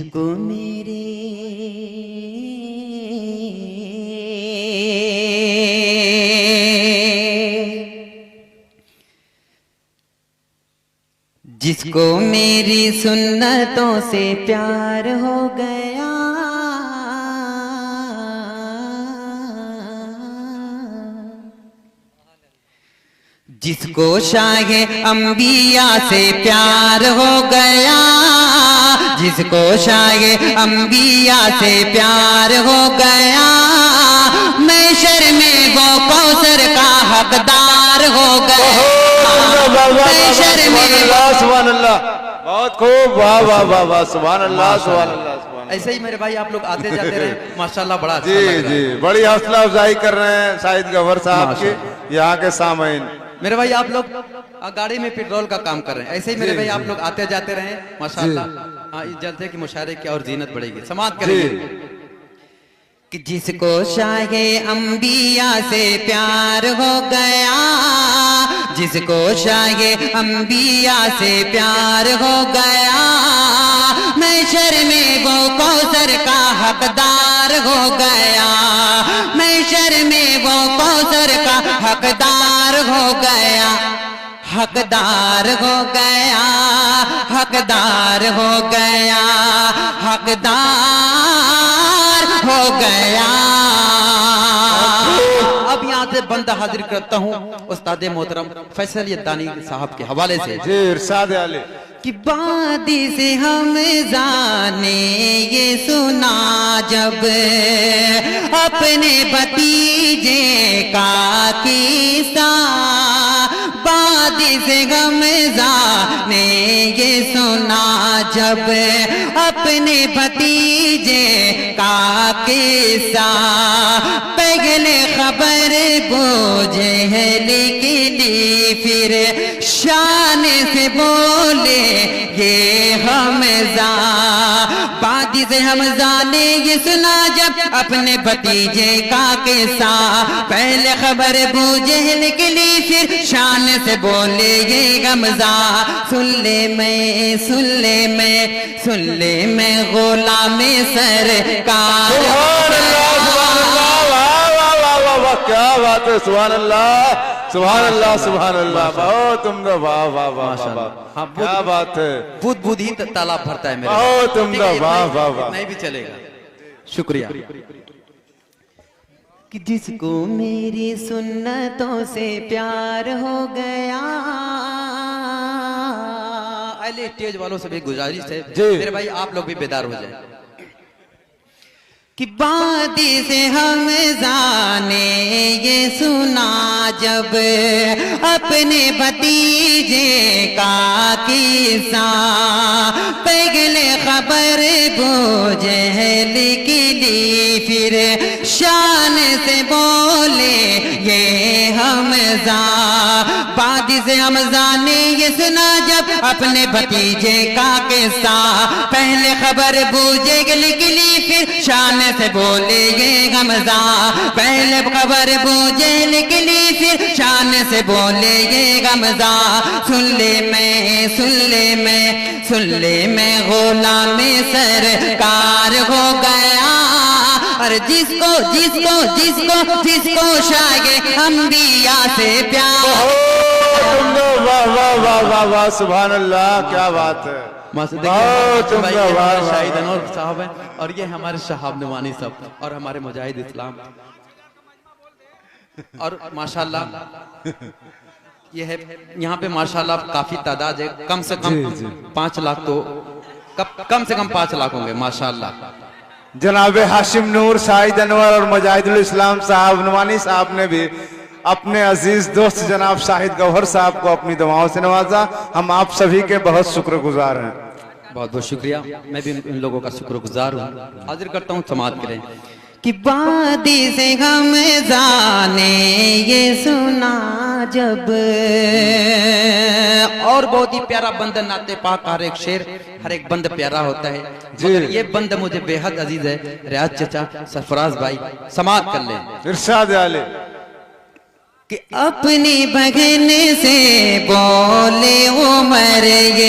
جس کو میرے جس کو میری سنتوں سے پیار ہو گیا، جس کو شاہ انبیاء سے پیار ہو گیا، جس کو شاہ انبیاء سے پیار ہو گیا، محشر میں وہ کوثر کا حقدار ہو گیا، محشر میں سبحان اللہ، بہت خوب، واہ واہ واہ واہ، سبحان اللہ سبحان اللہ۔ ایسے ہی میرے بھائی آپ لوگ آتے جاتے رہے، ماشاءاللہ بڑا اچھا جی لگ رہا ہے۔ جی، بڑی حوصلہ افزائی کر رہے ہیں شاہد گوہر صاحب کی یہاں کے سامعین۔ میرے بھائی آپ لوگ گاڑی میں پیٹرول کا کام کر رہے ہیں، ایسے ہی میرے بھائی آپ لوگ آتے جاتے رہے، ماشاءاللہ اس جلسے کی مشاعرے کی اور زینت بڑھے گی، سماعت کریں گے کہ جس کو شاہ انبیاء سے پیار ہو گیا، جس کو شاہ انبیاء سے پیار ہو گیا، محشر میں وہ کوثر کا حقدار ہو گیا، محشر میں وہ کوثر کا حقدار ہو گیا، حقدار ہو گیا، حقدار ہو گیا، حقدار ہو گیا۔ اب یہاں سے بندہ حاضر کرتا ہوں استاد محترم فیصل یدانی صاحب کے حوالے سے، جی ارشاد عالی کہ وادی سے حمزہ نے یہ سنا جب اپنے بھتیجے کا قصہ، وادی سے حمزہ نے یہ سنا جب اپنے بھتیجے کا قصہ، پہلے خبر بوجھے لکھلی پھر شان سے بولے یہ حمزہ، وادی سے حمزہ نے یہ سنا جب اپنے بھتیجے کا قصہ، پہلے خبر بوجھے لکھلی پھر شان سے بولے یہ حمزہ، سن لے میں سن لے میں سن لے میں غلام سرکار، سبحان اللہ سبحان اللہ، واہ واہ واہ واہ واہ، کیا بات ہے، سبحان اللہ سبحان اللہ سبحان اللہ، بہت عمدہ، واہ واہ واہ واہ، کیا بات ہے، بود بود ہی تالاب بھرتا ہے میرے، بہت عمدہ، واہ واہ واہ، نہیں بھی چلے گا، شکریہ۔ کہ جس کو میری سنتوں سے پیار ہو گیا، اہلِ اسٹیج والوں سے بھی گزارش ہے میرے بھائی آپ لوگ بھی بیدار ہو جائیں، کہ وادی سے حمزہ نے یہ سنا جب اپنے بھتیجے کا قصہ، پہلے خبر بوجھے لکھلی پھر شان سے بولے یہ حمزہ، وادی سے حمزہ نے یہ سنا جب اپنے بھتیجے کا قصہ، پہلے خبر بوجھے لکھلی پھر شان سے بولے یہ حمزہ، پہلے خبر بوجھے لکھلی پھر شان سے بولے یہ حمزہ، سن لے میں سن لے میں سن لے میں غلام سرکار ہو گیا، اور جس کو جس کو جس کو جس کو شاہ انبیاء سے پیار، واہ واہ واہ واہ واہ، سبحان اللہ، کیا بات ہے، بہت عمدہ، واہ شاہد انور صاحب ہیں اور یہ ہمارے شہاب نوانی صاحب اور ہمارے مجاہد اسلام، اور ماشاءاللہ یہ ہے یہاں پہ ماشاءاللہ کافی تعداد ہے، کم سے کم 5 لاکھ تو کم سے کم 5 لاکھ ہوں گے ماشاءاللہ۔ جناب ہاشم نور، شاہد انور اور مجاہد الاسلام صاحب نوانی صاحب نے بھی اپنے عزیز دوست جناب شاہد گوہر صاحب کو اپنی دعاؤں سے نوازا، ہم آپ سبھی کے بہت شکر گزار ہیں۔ بہت بہت شکریہ، میں بھی ان لوگوں کا شکر گزار ہوں، حاضر کرتا ہوں سماعت کریں کہ وادی سے حمزہ نے یہ سنا جب، اور بہت ہی پیارا بند نعت پاک، ہر ایک شعر ہر ایک بند پیارا ہوتا ہے، مگر یہ بند مجھے بے حد عزیز ہے، ریاض چچا سرفراز بھائی سماعت کر لیں، ارشاد عالی کہ اپنی بہن سے بولے عمر یہ